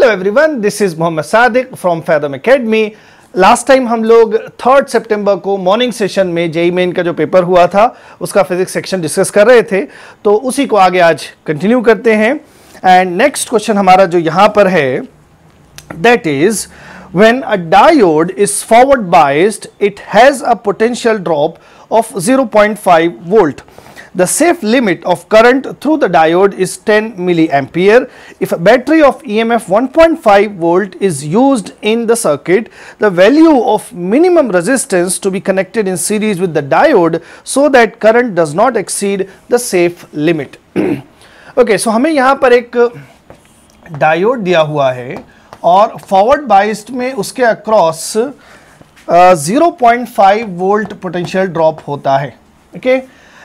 Hello everyone, this is Mohammad Sadiq from Fathom Academy. Last time हम लोग 3 सितंबर को मॉर्निंग सेशन में जेईई मेन का जो पेपर हुआ था उसका फिजिक्स सेक्शन डिस्कस कर रहे थे, तो उसी को आगे आज कंटिन्यू करते हैं। एंड नेक्स्ट क्वेश्चन हमारा जो यहाँ पर है, that is when a diode is forward biased, it has a potential drop of 0.5 volt. The safe limit of current through the diode is 10 milliampere. If a battery of EMF 1.5 volt is used in the circuit, the value of minimum resistance to be connected in series with the diode so that current does not exceed the safe limit. Okay, so हमें यहाँ पर एक diode दिया हुआ है और forward biased में उसके अक्रॉस 0.5 वोल्ट पोटेंशियल ड्रॉप होता है। ओके,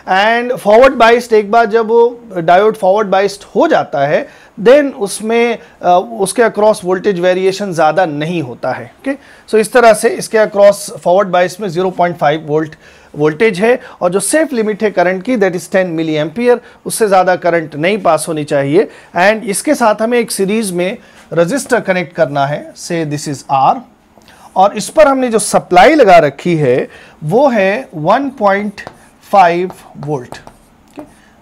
एंड फॉरवर्ड बाइस्ड एक बार जब वो डायोड फॉरवर्ड बाइस्ड हो जाता है देन उसमें उसके अक्रॉस वोल्टेज वेरिएशन ज़्यादा नहीं होता है। ओके, सो इस तरह से इसके अक्रॉस फॉरवर्ड बाइस्ड में 0.5 वोल्ट वोल्टेज है और जो सेफ लिमिट है करंट की दैट इज 10 मिली एम्पियर, उससे ज़्यादा करंट नहीं पास होनी चाहिए। एंड इसके साथ हमें एक सीरीज में रजिस्टर कनेक्ट करना है, से दिस इज आर, और इस पर हमने जो सप्लाई लगा रखी है वो है 1.5 volt.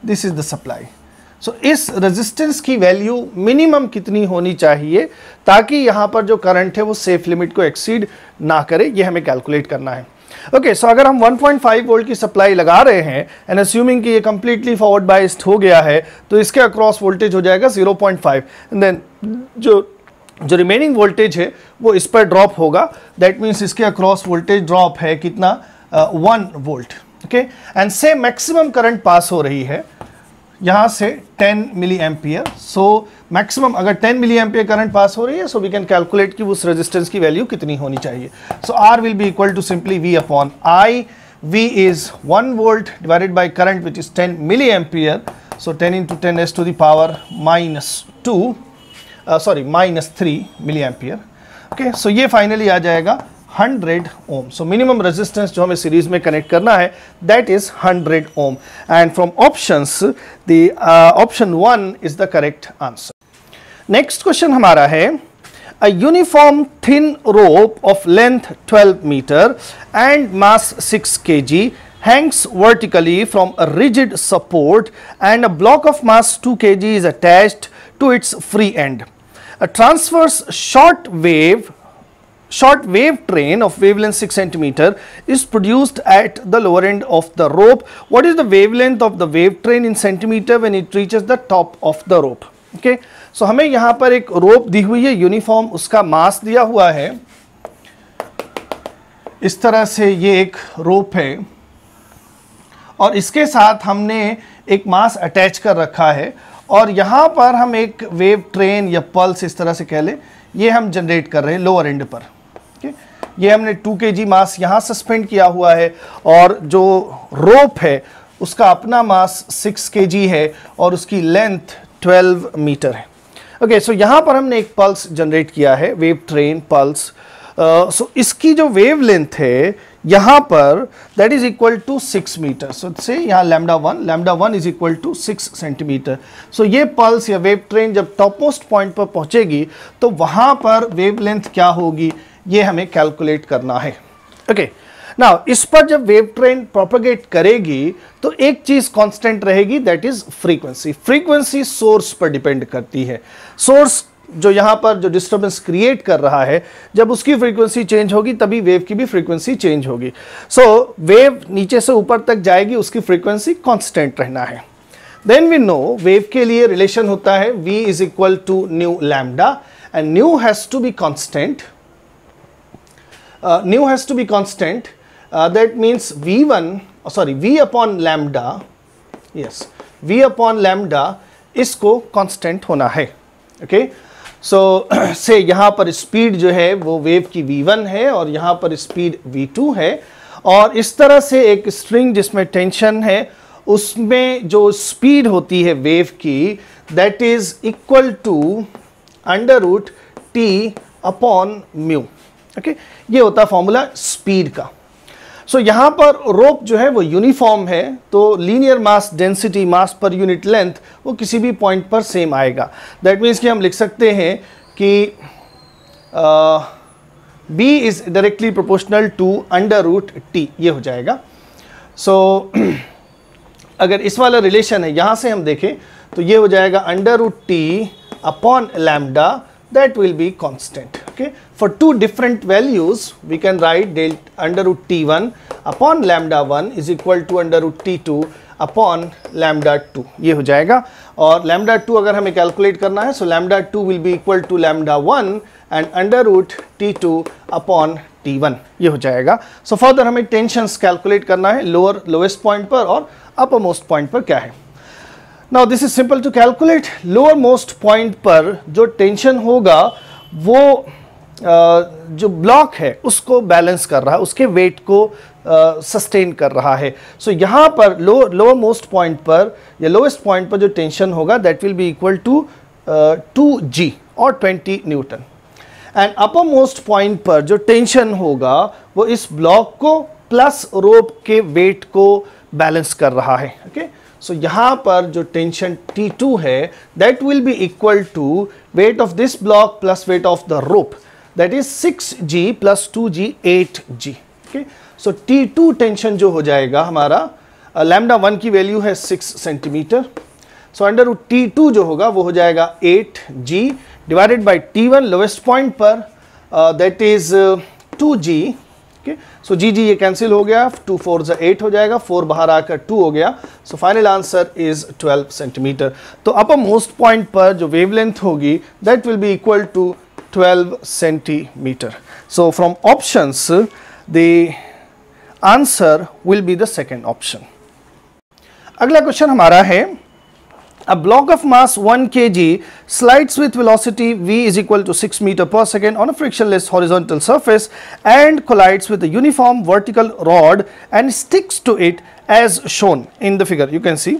This is the supply. So इस रेजिस्टेंस की वैल्यू मिनिमम कितनी होनी चाहिए ताकि यहाँ पर जो करंट है वो सेफ लिमिट को एक्सीड ना करे, ये हमें कैलकुलेट करना है। ओके, सो अगर हम 1.5 वोल्ट की सप्लाई लगा रहे हैं एंड अस्यूमिंग कि ये कंप्लीटली फॉरवर्ड बाइस्ड हो गया है तो इसके अक्रॉस वोल्टेज हो जाएगा 0.5 एंड देन जो रिमेनिंग वोल्टेज है वो इस पर ड्रॉप होगा। दैट मीन्स इसके अक्रॉस वोल्टेज ड्रॉप है कितना, 1 वोल्ट। ओके, एंड से मैक्सिमम करंट पास हो रही है यहाँ से 10 मिली एम्पियर। सो मैक्सिमम अगर 10 मिली एम्पियर करंट पास हो रही है, सो वी कैन कैलकुलेट कि उस रेजिस्टेंस की वैल्यू कितनी होनी चाहिए। So R will be equal to simply V upon I. V is 1 volt divided by current which is 10 milli ampere, so 10 into 10 एस to the power -3 milli ampere. Okay, so ये finally आ जाएगा 100 ओम। So minimum resistance जो हमें series में connect करना है that is 100 ohm. And from options the option 1 is the correct answer. Next question हमारा है, a uniform thin rope of length 12 meter and mass 6 kg hangs vertically from a rigid support and a block of mass 2 kg is attached to its free end. A transverse short wave train of wavelength 6 centimeter is produced at the lower end of the rope. What is the wavelength of the wave train in centimeter when it reaches the top of the rope? Okay, so हमें यहाँ पर एक रोप दी हुई है uniform, उसका मास दिया हुआ है इस तरह से, ये एक रोप है और इसके साथ हमने एक मास अटैच कर रखा है और यहाँ पर हम एक वेव ट्रेन या पल्स इस तरह से कह लें, ये हम जनरेट कर रहे हैं लोअर एंड पर। ये हमने 2 kg मास यहाँ सस्पेंड किया हुआ है और जो रोप है उसका अपना मास 6 kg है और उसकी लेंथ 12 मीटर है। ओके, सो यहाँ पर हमने एक पल्स जनरेट किया है, वेव ट्रेन पल्स। सो इसकी जो वेव लेंथ है यहाँ पर that is equal to 6 metre. So say यहाँ λ1 is equal to 6 centimetre. So ये पल्स या वेव ट्रेन जब टॉप मोस्ट पॉइंट पर पहुँचेगी तो वहाँ पर वेव लेंथ क्या होगी ये हमें कैलकुलेट करना है। ओके, नाउ इस पर जब वेव ट्रेन प्रोपेगेट करेगी तो एक चीज कांस्टेंट रहेगी, that is frequency. Frequency source पर डिपेंड करती है। सोर्स जो यहाँ पर जो डिस्टर्बेंस क्रिएट कर रहा है, जब उसकी फ्रीक्वेंसी चेंज होगी तभी वेव की भी फ्रीक्वेंसी चेंज होगी। सो वेव नीचे से ऊपर तक जाएगी, उसकी फ्रीक्वेंसी कांस्टेंट रहना है। देन वी नो वेव के लिए रिलेशन होता है v is equal to nu lambda and nu has to be constant. New has to be constant. That means V upon lambda, yes, V upon lambda इसको constant होना है। Okay, so से यहाँ पर स्पीड जो है वो वेव की V1 है और यहाँ पर स्पीड V2 है और इस तरह से एक स्ट्रिंग जिसमें टेंशन है उसमें जो स्पीड होती है वेव की that is equal to √T upon mu। Okay, ये होता है फॉर्मूला स्पीड का। सो यहाँ पर रोप जो है वो यूनिफॉर्म है तो लीनियर मास डेंसिटी, मास पर यूनिट लेंथ, वो किसी भी पॉइंट पर सेम आएगा। दैट मीन्स कि हम लिख सकते हैं कि B is directly proportional to under root T, ये हो जाएगा। सो अगर इस वाला रिलेशन है यहाँ से हम देखें तो ये हो जाएगा under root T upon lambda, that will be constant. Okay, for two different values we can write del under root t1 upon lambda 1 is equal to under root t2 upon lambda 2, ये हो जाएगा। और lambda 2 अगर हमें calculate करना है, so lambda 2 will be equal to lambda 1 and under root t2 upon t1, ये हो जाएगा। so further हमें टेंशंस कैलकुलेट करना है लोएस्ट पॉइंट पर और अपर मोस्ट पॉइंट पर क्या है। Now this is simple to calculate। Lower most point पर जो टेंशन होगा वो जो ब्लॉक है उसको बैलेंस कर रहा है, उसके वेट को सस्टेन कर रहा है। सो यहाँ पर लोअर मोस्ट पॉइंट पर या लोएस्ट पॉइंट पर जो टेंशन होगा that will be equal to 2G और 20 newton. And upper most point पर जो टेंशन होगा वो इस ब्लॉक को प्लस रोप के वेट को बैलेंस कर रहा है। ओके, सो यहाँ पर जो टेंशन T2 है that will be equal to weight of this block plus weight of the rope, that is 6G plus 2G 8G। Okay, so T2 tension जो हो जाएगा हमारा, लैम्डा 1 की वैल्यू है 6 centimetre, so under root T2 जो होगा वो हो जाएगा 8G divided by T1 lowest point पर, दैट इज 2G। ओके, सो जी ये कैंसिल हो गया, 2 4 8 हो जाएगा, 4 बाहर आकर 2 हो गया। So final answer is 12 centimetre. तो अपर मोस्ट पॉइंट पर जो वेवलेंथ होगी that will be equal to 12 centimetre. So from options the answer will be the second option. अगला क्वेश्चन हमारा है, a block of mass 1 kg slides with velocity v is equal to 6 meter per second on a frictionless horizontal surface and collides with a uniform vertical rod and sticks to it as shown in the figure. You can see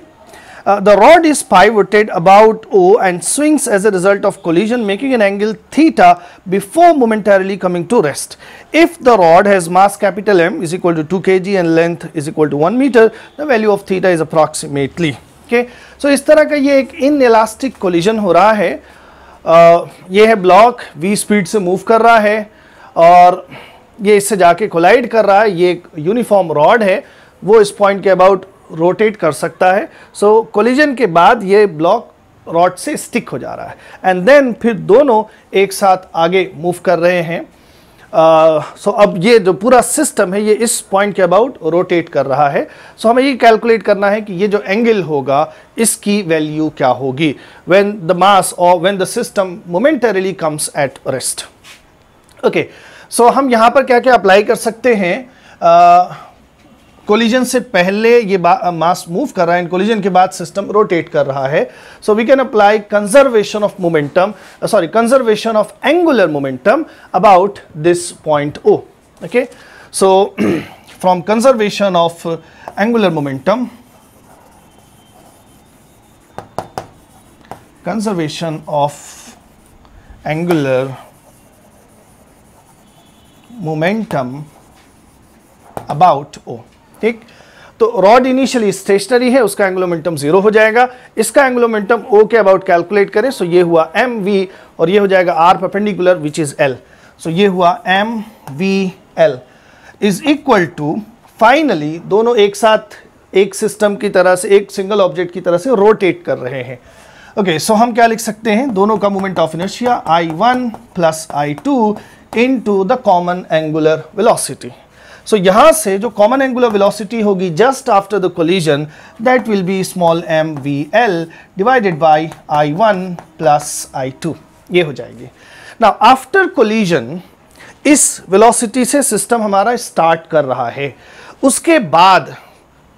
the rod is pivoted about O and swings as a result of collision, making an angle theta before momentarily coming to rest. If the rod has mass capital M is equal to 2 kg and length is equal to 1 meter, the value of theta is approximately। Okay, so इस तरह का ये एक inelastic collision हो रहा है। ये है ब्लॉक v स्पीड से मूव कर रहा है और ये इससे जाके कोलाइड कर रहा है। ये एक यूनिफॉर्म रॉड है, वो इस पॉइंट के अबाउट रोटेट कर सकता है। सो कोलिजन के बाद ये ब्लॉक रॉड से स्टिक हो जा रहा है एंड देन फिर दोनों एक साथ आगे मूव कर रहे हैं। सो अब ये जो पूरा सिस्टम है ये इस पॉइंट के अबाउट रोटेट कर रहा है। सो हमें ये कैलकुलेट करना है कि ये जो एंगल होगा इसकी वैल्यू क्या होगी व्हेन द मास और when the system momentarily comes at rest. Okay, so हम यहाँ पर क्या क्या अप्लाई कर सकते हैं। कोलिजन से पहले ये मास मूव कर रहा है, कोलिजन के बाद सिस्टम रोटेट कर रहा है। So we can apply conservation of momentum, conservation of angular momentum about this point O। Okay, so from conservation of angular momentum, conservation of angular momentum about O। ठीक, तो rod initially stationery है, उसका angular momentum 0 हो जाएगा। इसका angular momentum O के about calculate करें, सो ये हुआ mv और ये हो जाएगा r perpendicular which is l। सो ये हुआ mvl is equal to, finally दोनों एक साथ एक सिस्टम की तरह से, एक सिंगल ऑब्जेक्ट की तरह से रोटेट कर रहे हैं। ओके, सो हम क्या लिख सकते हैं, दोनों का moment of inertia I1 plus I2 into the common angular velocity. So यहाँ से जो कॉमन एंगुलर वेलोसिटी होगी just after the collision that will be small mvl divided by I1 plus I2, ये हो जाएगी। नाउ आफ्टर कोलिजन इस velocity से system हमारा स्टार्ट कर रहा है, उसके बाद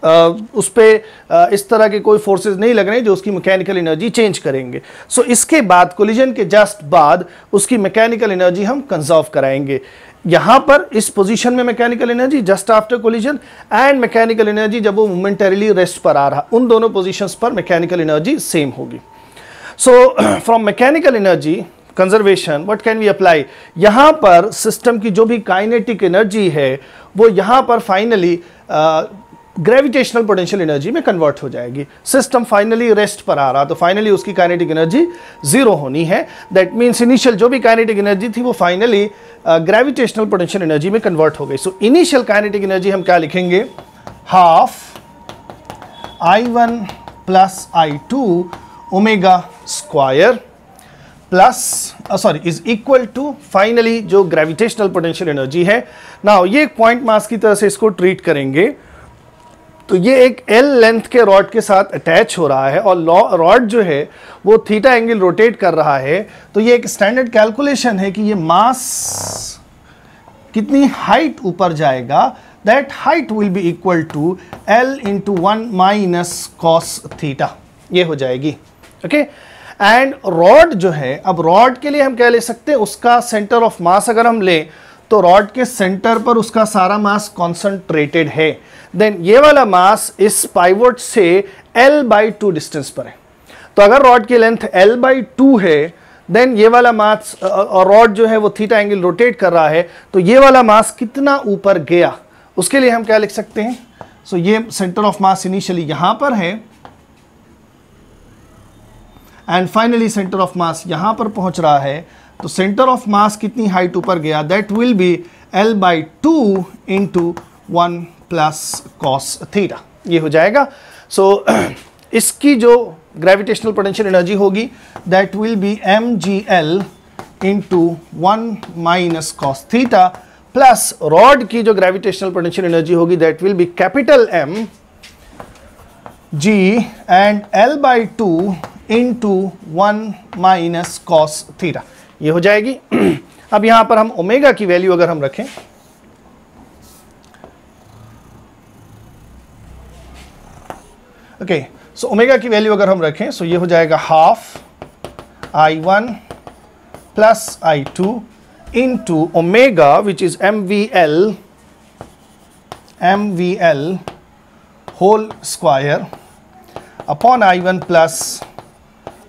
उस पर इस तरह के कोई फोर्सेस नहीं लग रहे जो उसकी मैकेनिकल एनर्जी चेंज करेंगे। सो इसके बाद कोलिजन के जस्ट बाद उसकी मैकेनिकल एनर्जी हम कंजर्व कराएंगे। यहाँ पर इस पोजीशन में mechanical energy just after collision and mechanical energy जब वो मोमेंटरीली रेस्ट पर आ रहा, उन दोनों पोजीशंस पर मैकेनिकल एनर्जी सेम होगी। So from mechanical energy conservation what can we apply, यहाँ पर सिस्टम की जो भी काइनेटिक एनर्जी है वो यहाँ पर फाइनली ग्रेविटेशनल पोटेंशियल एनर्जी में कन्वर्ट हो जाएगी। सिस्टम फाइनली रेस्ट पर आ रहा, तो फाइनली उसकी काइनेटिक एनर्जी जीरो होनी है। दैट मीन्स इनिशियल जो भी काइनेटिक एनर्जी थी वो फाइनली ग्रेविटेशनल पोटेंशियल एनर्जी में कन्वर्ट हो गई। सो इनिशियल काइनेटिक एनर्जी हम क्या लिखेंगे, half I1 plus I2 omega square plus is equal to finally जो ग्रेविटेशनल पोटेंशियल एनर्जी है। नाउ ये एक पॉइंट मास की तरह से इसको ट्रीट करेंगे। तो ये एक L लेंथ के रॉड के साथ अटैच हो रहा है और रॉड जो है वो थीटा एंगल रोटेट कर रहा है। तो ये एक स्टैंडर्ड कैलकुलेशन है कि ये मास कितनी हाइट ऊपर जाएगा, that height will be equal to L into 1 minus cos theta, ये हो जाएगी। ओके, एंड रॉड जो है, अब रॉड के लिए हम क्या ले सकते हैं, उसका सेंटर ऑफ मास अगर हम लें तो रॉड के सेंटर पर उसका सारा मास कॉन्सेंट्रेटेड है। देन ये वाला मास इस पाइवोट से L/2 डिस्टेंस पर है। तो अगर रॉड की लेंथ L/2 है, देन ये वाला मास और रॉड जो है वो थीटा एंगल रोटेट कर रहा है, तो ये वाला मास कितना ऊपर गया, उसके लिए हम क्या लिख सकते हैं। सो ये सेंटर ऑफ मास इनिशियली यहां पर है and finally centre of mass यहां पर पहुंच रहा है। तो सेंटर ऑफ मास कितनी हाइट ऊपर गया, that will B L/2 into 1 plus cos theta, ये हो जाएगा। सो इसकी जो ग्रेविटेशनल पोटेंशियल एनर्जी होगी that will B mgl into 1 minus cos theta plus rod की जो ग्रेविटेशनल पोटेंशियल एनर्जी होगी that will B capital M g and L/2 into 1 minus cos theta, ये हो जाएगी। अब यहां पर हम ओमेगा की वैल्यू अगर हम रखें, ओके, सो ओमेगा की वैल्यू अगर हम रखें सो ये हो जाएगा half I1 plus I2 into omega which is MVL whole square upon I1 plus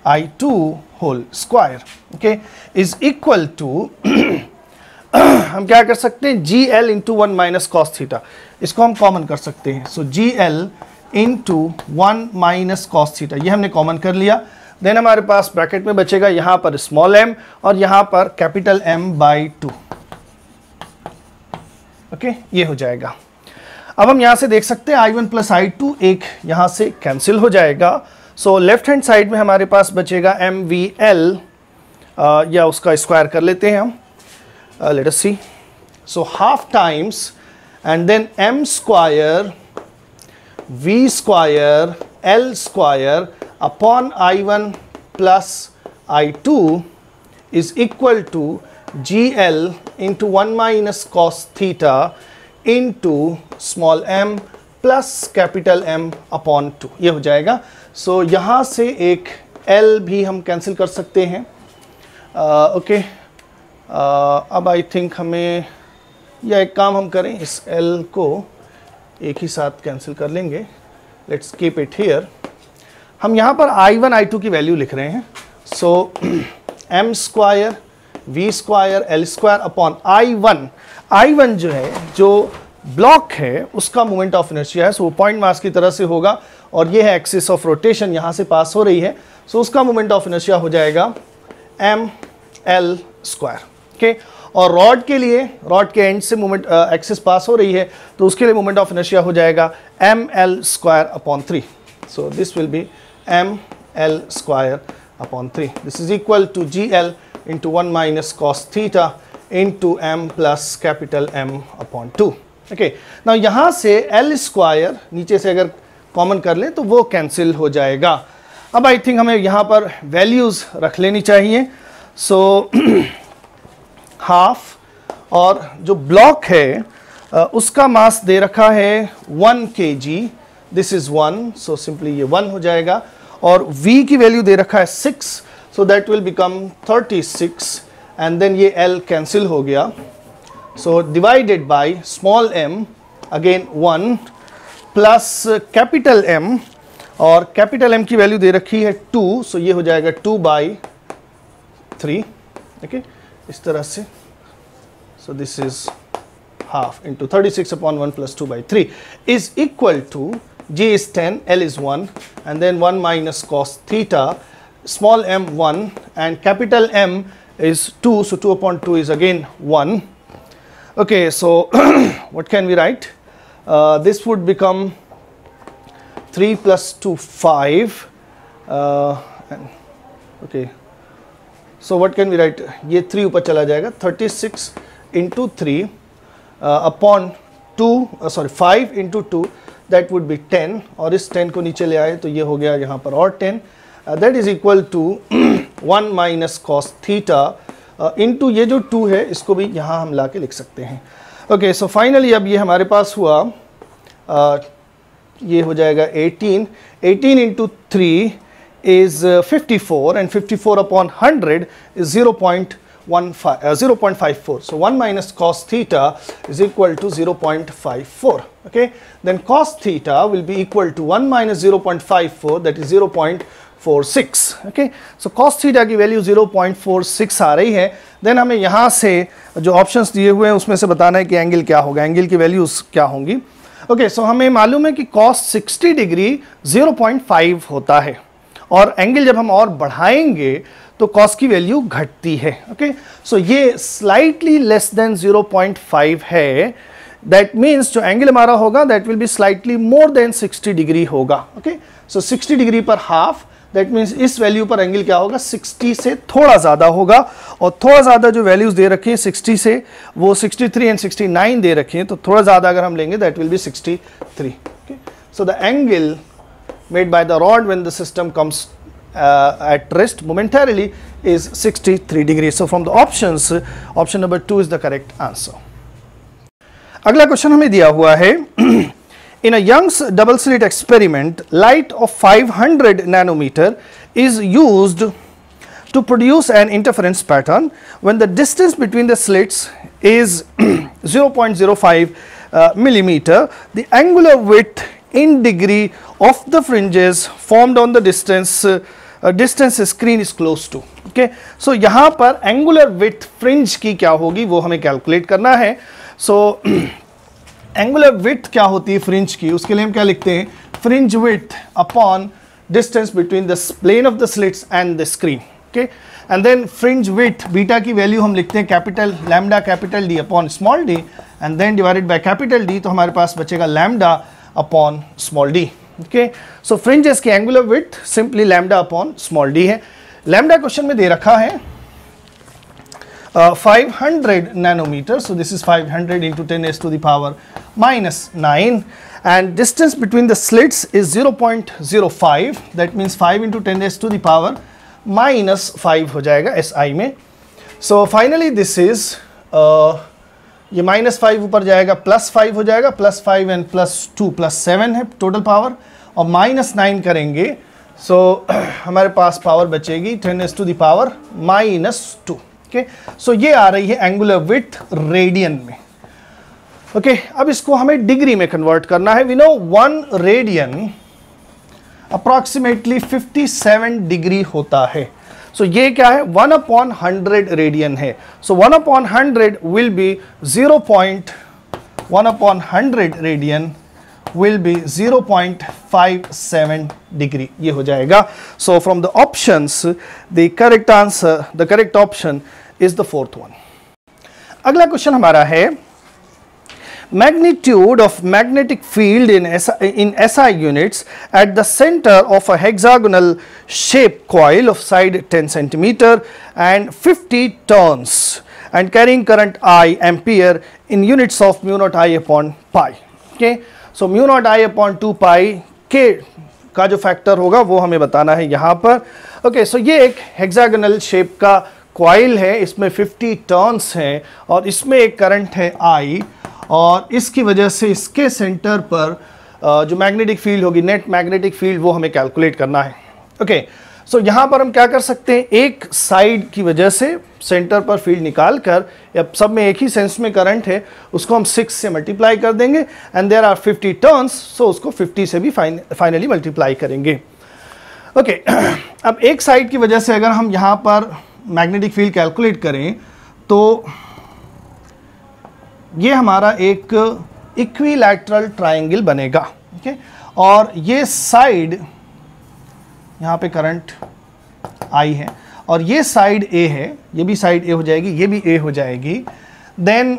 I2 whole square, okay, is equal to हम क्या कर सकते हैं, GL into 1 minus cos theta, इसको हम कॉमन कर सकते हैं। So GL into 1 minus cos theta, ये हमने कॉमन कर लिया। देन हमारे पास ब्रैकेट में बचेगा यहाँ पर स्मॉल m और यहाँ पर कैपिटल M/2, ओके, ये हो जाएगा। अब हम यहाँ से देख सकते हैं I1 प्लस I2 एक यहाँ से कैंसिल हो जाएगा। सो लेफ्ट हैंड साइड में हमारे पास बचेगा MVL, या उसका स्क्वायर कर लेते हैं हम, let us see. So half times and then M square V square L square upon I1 plus I2 is equal to GL into 1 minus cos theta into small m plus capital M upon 2, ये हो जाएगा। सो यहाँ से एक L भी हम cancel कर सकते हैं। ओके, अब आई थिंक हमें, या एक काम हम करें, इस L को एक ही साथ कैंसिल कर लेंगे। Let's keep it here. हम यहाँ पर I1 I2 की वैल्यू लिख रहे हैं। सो M square V square L square upon I1 जो है, जो ब्लॉक है उसका मोमेंट ऑफ इनर्शिया है, सो वो पॉइंट मास की तरह से होगा और ये है एक्सिस ऑफ रोटेशन, यहाँ से पास हो रही है, सो उसका मोमेंट ऑफ इनर्शिया हो जाएगा ML स्क्वायर, ओके। और रॉड के लिए, रॉड के एंड से मोमेंट एक्सिस पास हो रही है, तो उसके लिए मोमेंट ऑफ इनर्शिया हो जाएगा ML square upon 3। So this will be ML square upon 3, this is equal to GL into 1 minus cos theta into M plus capital M upon 2, okay. ना यहाँ से L स्क्वायर नीचे से अगर common कर लें तो वो कैंसिल हो जाएगा। अब आई थिंक हमें यहाँ पर वैल्यूज़ रख लेनी चाहिए। सो हाफ और जो ब्लॉक है उसका मास दे रखा है 1 kg, this is 1, so simply ये 1 हो जाएगा। और V की वैल्यू दे रखा है 6, so that will become 36 and then ये L कैंसिल हो गया। सो divided by small m again 1 plus capital M, और कैपिटल M की वैल्यू दे रखी है 2, सो ये हो जाएगा 2/3, ओके, इस तरह से। So this is half into 36 upon 1 plus 2 by 3 is equal to, G is 10, L is 1, and then 1 minus cos theta, small m 1, and capital M is 2, so 2 upon 2 is again 1. Okay, so what can we write? This would become 3 plus 2, 5. Okay, so what can we write? ये 3 ऊपर चला जाएगा, 36 into 3 upon 2, sorry 5 into 2, that would be 10, और इस 10 को नीचे ले आए तो ये हो गया यहाँ पर और 10, that is equal to 1 minus cos theta into ये जो 2 है इसको भी यहाँ हम ला के लिख सकते हैं. ओके, सो फाइनली अब ये हमारे पास हुआ, ये हो जाएगा 18 into 3 is 54, and 54 upon 100 is 0.54. So 1 minus cos theta is equal to 0.54. Okay, then cos theta will be equal to 1 minus 0.54, that is 0.46. Okay, so cos theta की वैल्यू 0.46 आ रही है. देन हमें यहाँ से जो ऑप्शंस दिए हुए हैं उसमें से बताना है कि एंगल क्या होगा, एंगल की वैल्यूज क्या होंगी. ओके, सो हमें मालूम है कि cos 60 डिग्री 0.5 होता है, और एंगल जब हम और बढ़ाएंगे तो cos की वैल्यू घटती है. ओके, सो ये स्लाइटली लेस देन 0.5 है. दैट मीन्स जो एंगल हमारा होगा that will be slightly more than 60 degree होगा. ओके, सो 60 डिग्री पर हाफ, दैट मीन्स इस वैल्यू पर एंगल क्या होगा, 60 से थोड़ा ज़्यादा होगा. और थोड़ा ज़्यादा जो वैल्यूज़ दे रखी है 60 से, वो 63 एंड 69 दे रखी हैं, तो थोड़ा ज़्यादा अगर हम लेंगे that will B 63. Okay, so the angle made by the rod when the system comes at rest momentarily is 63 degrees. So from the options, option number 2 is the correct answer. अगला question हमें दिया हुआ है, in a Young's double slit experiment, light of 500 nanometer is used to produce an interference pattern when the distance between the slits is 0.05 millimeter. The angular width in degree of the fringes formed on the distance screen is close to. Okay, so यहाँ पर angular width fringe की क्या होगी वो हमें calculate करना है. So angular width क्या होती है fringe की, उसके लिए हम क्या लिखते हैं, fringe width upon distance between the plane of the slits and the screen. Okay, and then fringe width beta की वैल्यू हम लिखते हैं capital lambda capital D upon small d, and then divided by capital D, तो हमारे पास बचेगा lambda upon small d. Okay, so fringes की angular width simply lambda upon small d है. lambda question में दे रखा है 500 nanometer, so this is 500 into 10s to the power minus 9, and distance between the slits is 0.05, that means 5 into 10s to the power minus 5 हो जाएगा SI में. So finally this is ये -5 ऊपर जाएगा +5 हो जाएगा, +5 एंड +2 +7 है टोटल पावर, और -9 करेंगे सो हमारे पास पावर बचेगी 10s to the power -2. Okay, so ये आ रही है एंगुलर विड्थ रेडियन में. ओके, अब इसको हमें डिग्री में कन्वर्ट करना है. We know 1 radian approximately 57 degree होता है. सो ये क्या है, 1/100 रेडियन है. So 1/100 will be 1/100 radian will be 0.57 degree. ये हो जाएगा. So from the options, the correct answer, the correct option is the 4th one. अगला क्वेश्चन हमारा है, magnitude of magnetic field in SI units at the center of a hexagonal shaped coil of side 10 centimeter and 50 turns and carrying current I ampere in units of mu naught I upon pi. Okay, so mu naught I upon 2 pi k का जो factor होगा वो हमें बताना है यहाँ पर. Okay, so ये एक हेक्सागोनल शेप का कॉइल है, इसमें 50 टर्न्स हैं और इसमें एक करंट है I, और इसकी वजह से इसके सेंटर पर जो मैग्नेटिक फील्ड होगी, नेट मैग्नेटिक फील्ड, वो हमें कैलकुलेट करना है. ओके, सो यहाँ पर हम क्या कर सकते हैं, एक साइड की वजह से सेंटर पर फील्ड निकाल कर, या सब में एक ही सेंस में करंट है, उसको हम 6 से मल्टीप्लाई कर देंगे, एंड देयर आर 50 टर्न्स, सो उसको 50 से भी फाइनली मल्टीप्लाई करेंगे. ओके, अब एक साइड की वजह से अगर हम यहाँ पर मैग्नेटिक फील्ड कैलकुलेट करें तो ये हमारा एक इक्विलैटरल ट्रायंगल बनेगा, ओके। और ये साइड, यहाँ पे करंट I है और ये साइड A है, ये भी साइड A हो जाएगी, ये भी A हो जाएगी। देन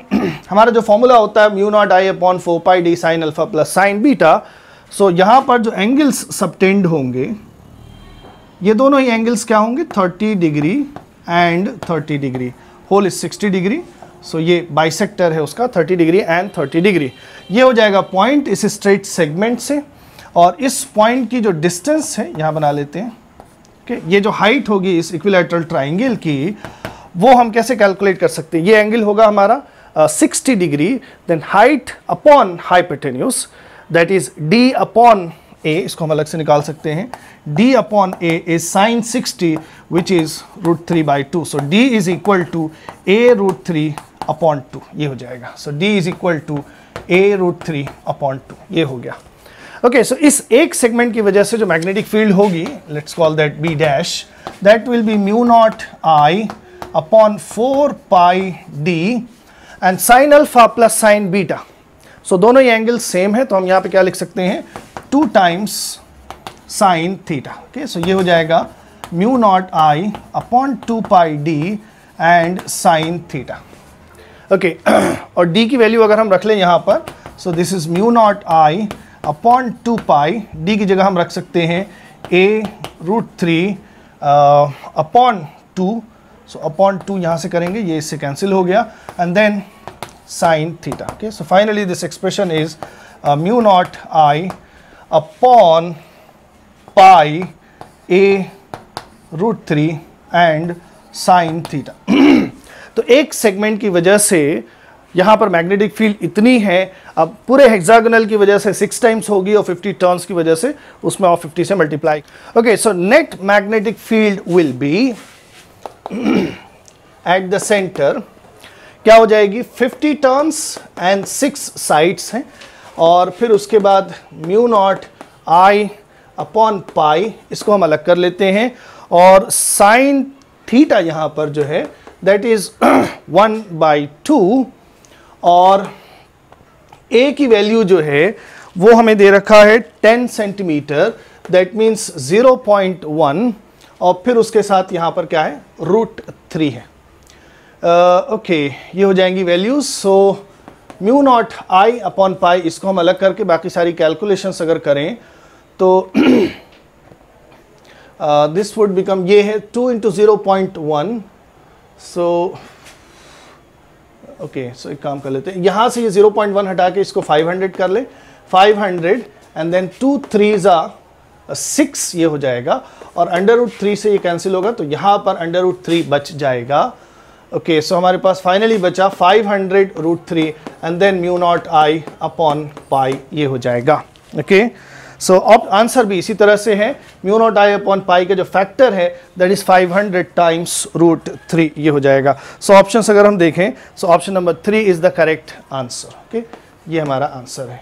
हमारा जो फॉर्मूला होता है mu naught I upon 4 pi D sine alpha plus sine beta. So यहाँ पर जो एंगल्स सबटेंड होंगे, ये दोनों ही एंगल्स क्या होंगे, 30 degree and 30 degree, whole is 60 degree. So ये बाइसेक्टर है उसका 30 डिग्री एंड 30 डिग्री। ये हो जाएगा पॉइंट इस स्ट्रेट सेगमेंट से, और इस पॉइंट की जो डिस्टेंस है यहाँ बना लेते हैं, ओके। ये जो हाइट होगी इस इक्विलैटरल ट्राइंगल की, वो हम कैसे कैलकुलेट कर सकते हैं। ये एंगल होगा हमारा 60 degree, then height upon hypotenuse that is d upon a, इसको हम अलग से निकाल सकते हैं। d upon a is sine 60 which is √3/2। So d is equal to a√3 upon 2, ये हो जाएगा। So d is equal to a√3 upon 2, ये हो गया, ओके। सो इस एक सेगमेंट की वजह से जो मैग्नेटिक फील्ड होगी, let's call that b dash, that will be mu naught I upon 4 pi d and sine alpha plus sine beta. So दोनों ही एंगल सेम है, तो हम यहाँ पे क्या लिख सकते हैं, 2 times sign theta, okay. So ये हो जाएगा mu naught I upon 2 pi d and sine theta, okay. और d की वैल्यू अगर हम रख लें यहाँ पर, so this is mu naught I upon 2 pi, d की जगह हम रख सकते हैं a√3 अपॉन 2। सो अपॉन 2 यहाँ से करेंगे, ये इससे कैंसिल हो गया, and then sine theta, okay. So finally this expression is mu naught I upon pi a√3 and sine theta. तो एक सेगमेंट की वजह से यहाँ पर मैग्नेटिक फील्ड इतनी है, अब पूरे हेक्सागोनल की वजह से 6 टाइम्स होगी और 50 टर्न्स की वजह से उसमें और 50 से multiply, okay. So net magnetic field will be at the centre, क्या हो जाएगी, 50 टर्न्स एंड 6 साइड्स हैं, और फिर उसके बाद म्यू नॉट I अपॉन पाई, इसको हम अलग कर लेते हैं, और साइन थीटा यहाँ पर जो है दैट इज 1/2, और A की वैल्यू जो है वो हमें दे रखा है 10 सेंटीमीटर, दैट मीन्स 0.1, और फिर उसके साथ यहाँ पर क्या है, √3 है, ओके। ये हो जाएंगी values. So mu naught I upon पाई, इसको हम अलग करके बाकी सारी कैलकुलेशंस अगर करें तो दिस वुड बिकम, ये है 2 × 0.1। सो ओके, सो एक काम कर लेते हैं, यहाँ से ये 0.1 हटा के इसको 500 कर ले, 500 एंड देन 2 3s 6, ये हो जाएगा, और √3 से ये कैंसिल होगा, तो यहाँ पर √3 बच जाएगा, ओके। सो हमारे पास फाइनली बचा 500√3 and then mu naught I upon पाई, ये हो जाएगा, ओके। सो अब आंसर भी इसी तरह से है, म्यू नॉट I अपॉन पाई का जो फैक्टर है दैट इज 500 टाइम्स √3, ये हो जाएगा। सो ऑप्शंस अगर हम देखें, so option number 3 is the correct answer, okay. ये हमारा आंसर है,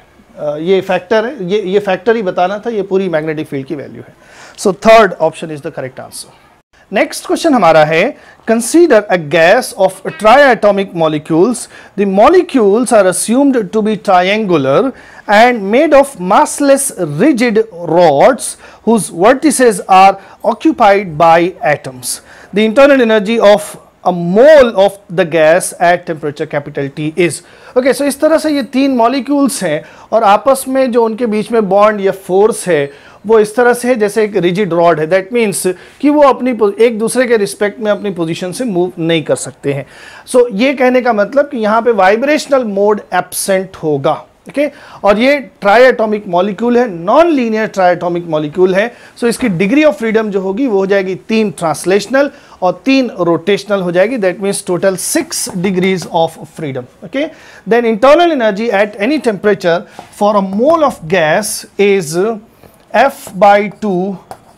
ये फैक्टर है, ये फैक्टर ही बताना था, ये पूरी मैग्नेटिक फील्ड की वैल्यू है। So third option is the correct answer. Next question हमारा है, consider a gas of triatomic molecules, the molecules are assumed to be triangular and made of massless rigid rods whose vertices are occupied by atoms. The internal energy of a mole of the gas at temperature capital T is, okay। so इस तरह से ये 3 molecules हैं, और आपस में जो उनके बीच में बॉन्ड या फोर्स है वो इस तरह से है जैसे एक रिजिड रॉड है, दैट मीन्स कि वो अपनी एक दूसरे के रिस्पेक्ट में अपनी पोजीशन से मूव नहीं कर सकते हैं। सो ये कहने का मतलब कि यहाँ पे वाइब्रेशनल मोड एब्सेंट होगा, ओके। और ये ट्राइएटॉमिक मॉलिक्यूल है, नॉन लीनियर ट्राइएटॉमिक मॉलिक्यूल है। सो इसकी डिग्री ऑफ फ्रीडम जो होगी वो हो जाएगी 3 ट्रांसलेशनल और 3 रोटेशनल हो जाएगी, that means total 6 degrees of freedom, okay. Then internal energy at any temperature for a mole of gas is F/2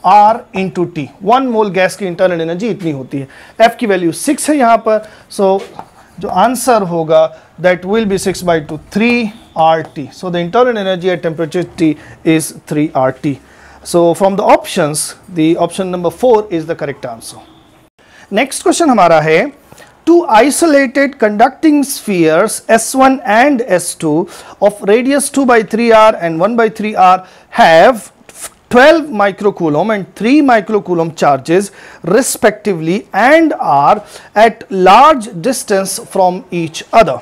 R × T। 1 mole gas की इंटरनल एनर्जी इतनी होती है, F की वैल्यू 6 है यहाँ पर। सो जो आंसर होगा that will B 6/2 3 RT। So the internal energy at temperature T is 3 RT। So from the options the option number 4 is the correct answer. Next question हमारा है, two isolated conducting spheres S1 and S2 of radius 2 by 3r and 1 by 3r have 12 microcoulomb and 3 microcoulomb charges respectively and are at large distance from each other.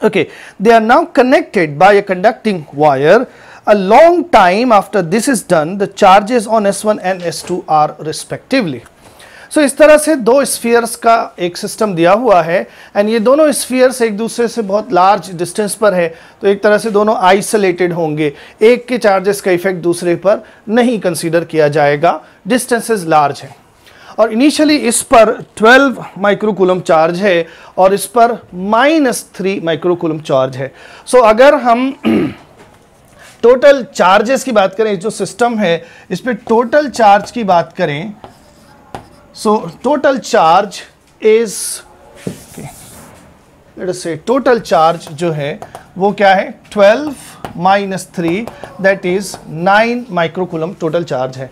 Okay, they are now connected by a conducting wire. A long time after this is done, the charges on S1 and S2 are respectively. So इस तरह से दो spheres का एक system दिया हुआ है and ये दोनों स्फीयर्स एक दूसरे से बहुत लार्ज डिस्टेंस पर है, तो एक तरह से दोनों आइसोलेटेड होंगे, एक के चार्जेस का इफेक्ट दूसरे पर नहीं कंसीडर किया जाएगा, डिस्टेंसेस लार्ज है। और इनिशियली इस पर 12 माइक्रोकूलम चार्ज है और इस पर -3 माइक्रोकूलम चार्ज है। सो अगर हम टोटल चार्जेस की बात करें, जो सिस्टम है इस पे टोटल चार्ज की बात करें, so total charge is let us से टोटल चार्ज जो है वो क्या है 12 - 3 that is 9 microcoulomb total charge है।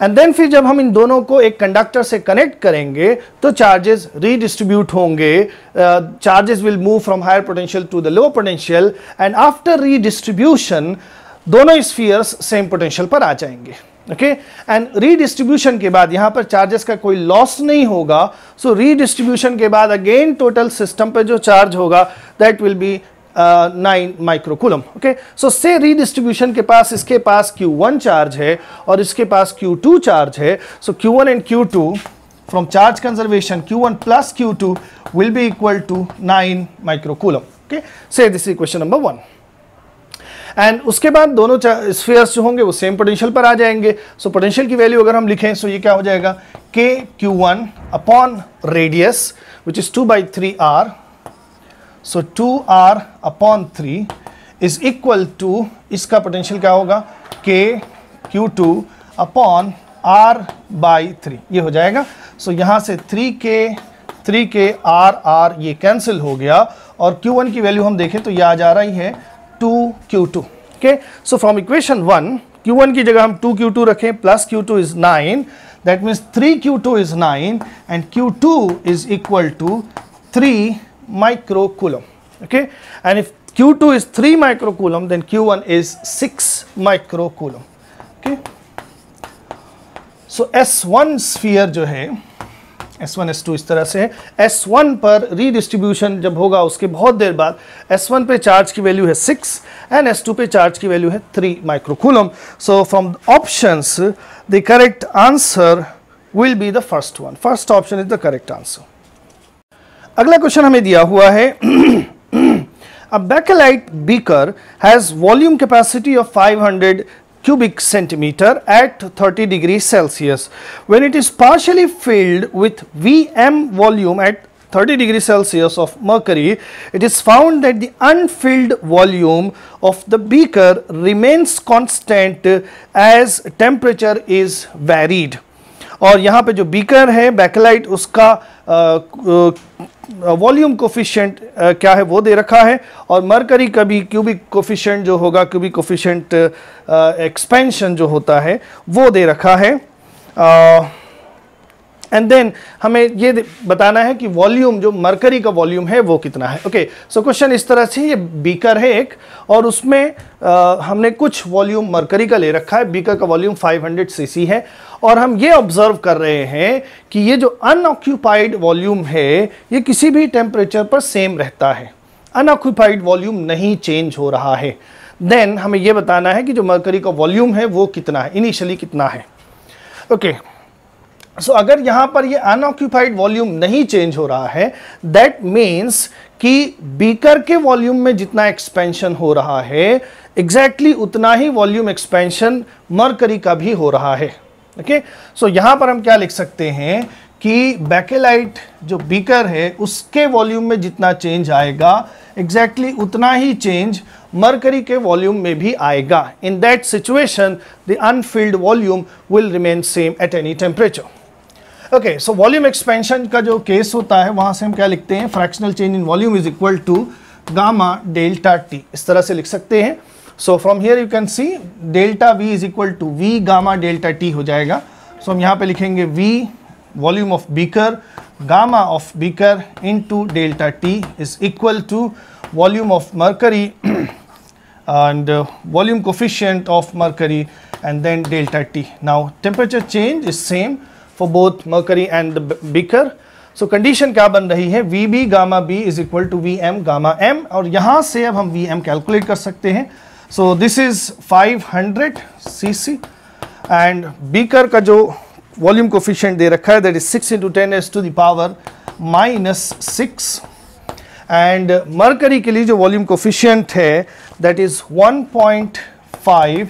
एंड देन फिर जब हम इन दोनों को एक कंडक्टर से कनेक्ट करेंगे तो चार्जेस रीडिस्ट्रीब्यूट होंगे, charges will move from higher potential to the lower potential and after redistribution दोनों स्फीयर्स सेम पोटेंशियल पर आ जाएंगे। ओके, एंड रीडिस्ट्रीब्यूशन के बाद यहाँ पर चार्जेस का कोई लॉस नहीं होगा। सो रीडिस्ट्रीब्यूशन के बाद अगेन टोटल सिस्टम पे जो चार्ज होगा that will be 9 microcoulomb. Okay, so say redistribution के पास इसके पास Q1 चार्ज है और इसके पास Q2 चार्ज है। So Q1 and Q2 from charge conservation Q1 plus Q2 will be equal to 9 microcoulomb. Okay, say this is question number 1। And उसके बाद दोनों spheres जो होंगे वो सेम पोटेंशियल पर आ जाएंगे। सो पोटेंशियल की वैल्यू अगर हम लिखें सो ये क्या हो जाएगा KQ1 upon radius which is 2 by 3r, so 2r upon 3 is equal to, इसका पोटेंशियल क्या होगा KQ2 अपॉन r by 3, ये हो जाएगा। सो यहाँ से 3k r ये कैंसिल हो गया और Q1 की वैल्यू हम देखें तो ये आ जा रही है 2Q2। Okay, so from equation 1 Q1 की जगह हम 2Q2 रखें plus Q2 is 9, that means 3Q2 is 9 and Q2 is equal to 3 microcoulomb. Okay, and if Q2 is 3 microcoulomb then Q1 is 6 microcoulomb. Okay, so S1 sphere जो है S1 S2 इस तरह से है। S1 पर redistribution जब होगा उसके बहुत देर बाद S1 पे चार्ज की वैल्यू है 6 एंड S2 पे चार्ज की वैल्यू है 3 microcoulomb. So from options the correct answer will be the first one. First option is the correct answer. अगला क्वेश्चन हमें दिया हुआ है A bakelite beaker has volume capacity of 500 cubic centimeter at 30 degrees Celsius. When it is partially filled with Vm volume at 30 degrees Celsius of mercury, it is found that the unfilled volume of the beaker remains constant as temperature is varied. और यहाँ पे जो beaker है Bakelite उसका volume coefficient क्या है वो दे रखा है और मरकरी का भी क्यूबिक कोफिशिएंट जो होगा, क्यूबिक कोफिशिएंट एक्सपेंशन जो होता है वो दे रखा है। एंड देन हमें ये बताना है कि वॉल्यूम जो मरकरी का वॉल्यूम है वो कितना है। ओके, सो क्वेश्चन इस तरह से, ये बीकर है एक और उसमें हमने कुछ वॉल्यूम मरकरी का ले रखा है। बीकर का वॉल्यूम 500 cc है और हम ये ऑब्जर्व कर रहे हैं कि ये जो अनऑक्यूपाइड वॉल्यूम है ये किसी भी टेम्परेचर पर सेम रहता है, अनऑक्यूपाइड वॉल्यूम नहीं चेंज हो रहा है। देन हमें ये बताना है कि जो मरकरी का वॉल्यूम है वो कितना है, इनिशियली कितना है। ओके, सो अगर यहाँ पर ये अनऑक्यूपाइड वॉल्यूम नहीं चेंज हो रहा है दैट मीन्स कि बीकर के वॉल्यूम में जितना एक्सपेंशन हो रहा है एग्जैक्टली उतना ही वॉल्यूम एक्सपेंशन मरकरी का भी हो रहा है। ओके, सो यहाँ पर हम क्या लिख सकते हैं कि बैकेलाइट जो बीकर है उसके वॉल्यूम में जितना चेंज आएगा एग्जैक्टली उतना ही चेंज मरकरी के वॉल्यूम में भी आएगा। In that situation the Anfield volume will remain same at any temperature. Okay, so volume expansion का जो केस होता है वहां से हम क्या लिखते हैं, fractional change in volume is equal to gamma delta T, इस तरह से लिख सकते हैं। So from here you can see delta V is equal to V gamma delta T हो जाएगा। सो हम यहाँ पे लिखेंगे V volume of beaker, gamma of beaker into delta T is equal to volume of mercury and volume coefficient of mercury and then delta T. Now temperature change is same for both mercury and the beaker. So condition क्या बन रही है, VB gamma B is equal to VM gamma M, और यहाँ से अब हम VM calculate कर सकते हैं. So this is 500 cc and beaker का जो वॉल्यूम कोफिशिएंट दे रखा है that is 6 into 10 raised to the power -6 and mercury के लिए जो वॉल्यूम कोफिशिएंट है that is 1.5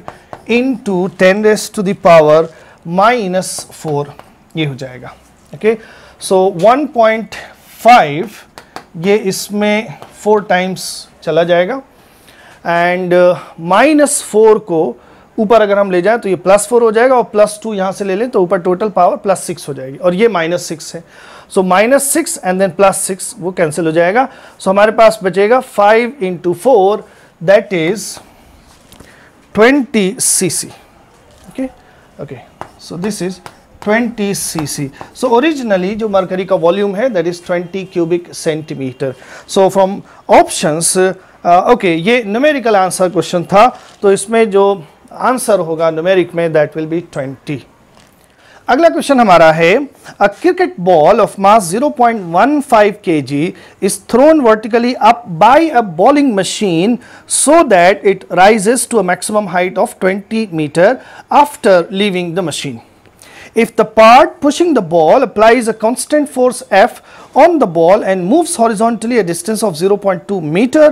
into 10 raised to the power -4, ये हो जाएगा. ओके, सो 1.5 ये इसमें 4 टाइम्स चला जाएगा एंड -4 को ऊपर अगर हम ले जाएं तो ये +4 हो जाएगा और +2 यहाँ से ले लें तो ऊपर टोटल पावर +6 हो जाएगी और ये -6 है. सो -6 एंड देन +6 वो कैंसिल हो जाएगा. सो हमारे पास बचेगा 5 into 4 that is 20 cc. Okay okay, so this is 20 cc. So originally जो मरकरी का वॉल्यूम है that is 20 cubic centimeter. So from options okay, ये न्यूमेरिकल आंसर क्वेश्चन था, तो इसमें जो आंसर होगा न्यूमेरिक में दैट विल बी 20. अगला क्वेश्चन हमारा है, a cricket ball of mass 0.15 kg is thrown vertically up by a bowling machine so that it rises to a maximum height of 20 metre after leaving the machine. If the part pushing the ball applies a constant force F on the ball and moves horizontally a distance of 0.2 meter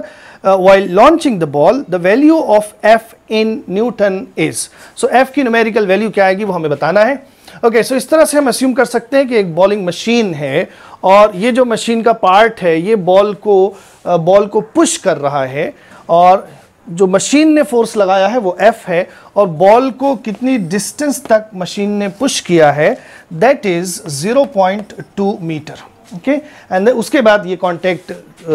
while launching the ball, the value of F in Newton is. So F की numerical value क्या आएगी वो हमें बताना है. Okay, so इस तरह से हम assume कर सकते हैं कि एक bowling machine है और ये जो machine का part है ये ball को push कर रहा है और जो मशीन ने फोर्स लगाया है वो F है और बॉल को कितनी डिस्टेंस तक मशीन ने पुश किया है that is 0.2 metre. Okay, and उसके बाद ये कांटेक्ट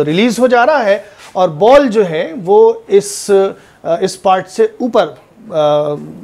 रिलीज हो जा रहा है और बॉल जो है वो इस पार्ट से ऊपर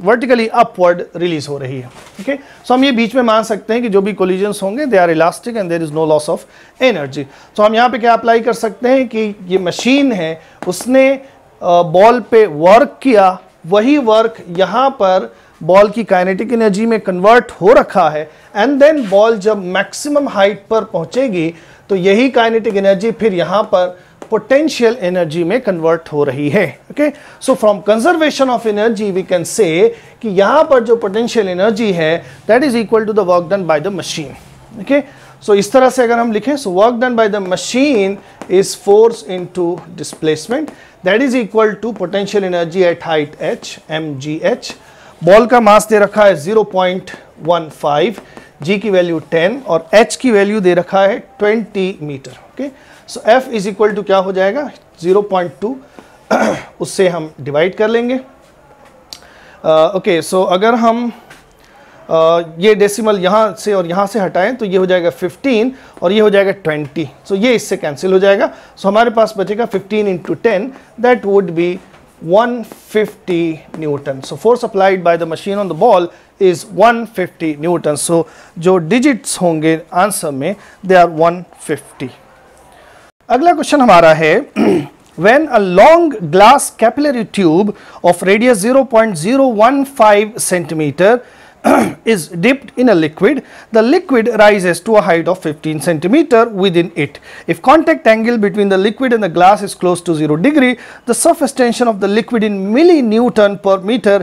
वर्टिकली अपवर्ड रिलीज हो रही है. ओके, सो हम ये बीच में मान सकते हैं कि जो भी कोलिजन्स होंगे they are elastic and there is no loss of energy. तो हम यहाँ पे क्या अप्लाई कर सकते हैं कि ये मशीन है उसने बॉल पे वर्क किया, वही वर्क यहाँ पर बॉल की काइनेटिक एनर्जी में कन्वर्ट हो रखा है एंड देन बॉल जब मैक्सिमम हाइट पर पहुंचेगी तो यही काइनेटिक एनर्जी फिर यहाँ पर पोटेंशियल एनर्जी में कन्वर्ट हो रही है. Okay, so from conservation of energy we can say कि यहाँ पर जो पोटेंशियल एनर्जी है that is equal to the work done by the machine. Okay, so इस तरह से अगर हम लिखें, so work done by the machine is force into displacement that is equal to potential energy at height h mgh. Ball का mass दे रखा है 0.15, g की वैल्यू 10 और h की वैल्यू दे रखा है 20 metre. Okay, so f is equal to क्या हो जाएगा 0.2 उससे हम डिवाइड कर लेंगे. ओके, सो अगर हम ये डेसिमल यहाँ से और यहाँ से हटाएं तो ये हो जाएगा 15 और ये हो जाएगा 20. सो ये इससे कैंसिल हो जाएगा. सो हमारे पास बचेगा 15 into 10 that would be 150 newton. So force applied by the machine on the ball is 150 newton. So जो डिजिट्स होंगे आंसर में दे आर 150. अगला क्वेश्चन हमारा है, when a long glass capillary tube of radius 0.015 centimeter is dipped in a liquid, the liquid rises to a height of 15 centimeter within it. If contact angle between the liquid and the glass is close to 0 degree, the surface tension of the liquid in millinewton per meter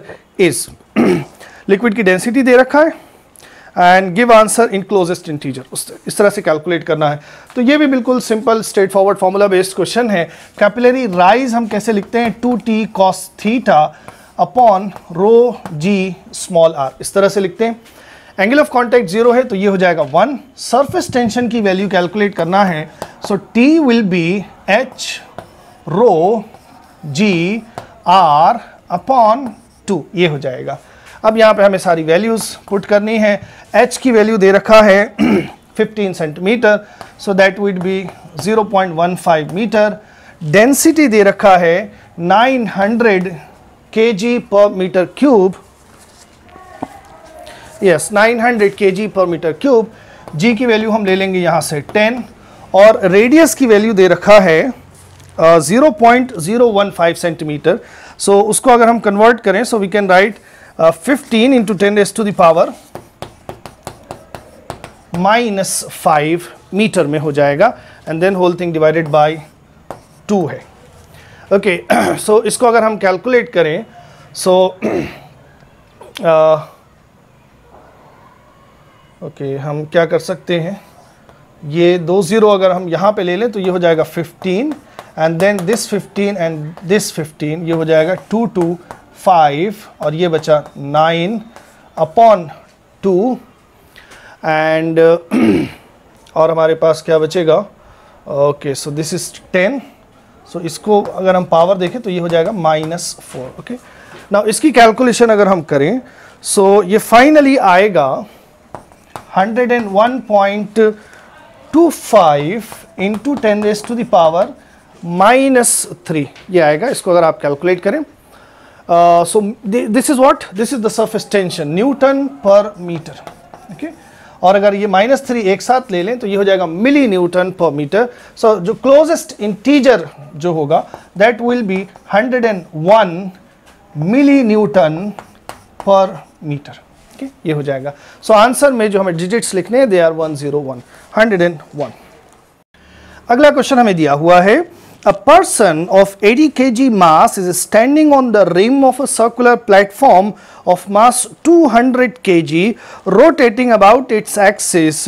is. Liquid की density दे रखा है and give answer in closest integer. इस तरह से calculate करना है. तो ये भी बिल्कुल simple straightforward formula based question है. कैपिलरी राइज हम कैसे लिखते हैं, 2t cos theta upon rho G small r, इस तरह से लिखते हैं. एंगल ऑफ कॉन्टैक्ट 0 है तो ये हो जाएगा 1. सरफेस टेंशन की वैल्यू कैलकुलेट करना है, so t will be h rho g r upon 2, ये हो जाएगा. अब यहाँ पे हमें सारी वैल्यूज पुट करनी है. h की वैल्यू दे रखा है 15 centimetre, so that would be 0.15 metre. Density दे रखा है 900 kg per meter cube. Yes, 900 kg per meter cube. जी की वैल्यू हम ले लेंगे यहाँ से 10 और रेडियस की वैल्यू दे रखा है 0.015 सेंटीमीटर। सो उसको अगर हम कन्वर्ट करें so we can write 15 into 10⁻⁻⁵ metre में हो जाएगा and then whole thing divided by 2 है। ओके सो इसको अगर हम कैलकुलेट करें सो ओके हम क्या कर सकते हैं, ये 2 0 अगर हम यहाँ पे ले लें तो ये हो जाएगा 15 and then this 15 and this 15, ये हो जाएगा 2 2 5 और ये बचा 9/2 एंड और हमारे पास क्या बचेगा, ओके सो दिस इज 10, सो इसको अगर हम पावर देखें तो ये हो जाएगा -4। ओके नाउ इसकी कैलकुलेशन अगर हम करें सो ये फाइनली आएगा 101.25 इंटू 10⁻³ ये आएगा। इसको अगर आप कैलकुलेट करें so this is what, this is the surface tension Newton पर मीटर। ओके और अगर ये -3 एक साथ ले लें तो ये हो जाएगा मिली न्यूटन पर मीटर। सो जो क्लोजेस्ट इंटीजर जो होगा that will be 101 milli newton पर मीटर। ओके ये हो जाएगा। सो आंसर में जो हमें डिजिट्स लिखने हैं दे आर 101 101। अगला क्वेश्चन हमें दिया हुआ है, a person of 80 kg mass is standing on the rim of a circular platform of mass 200 kg rotating about its axis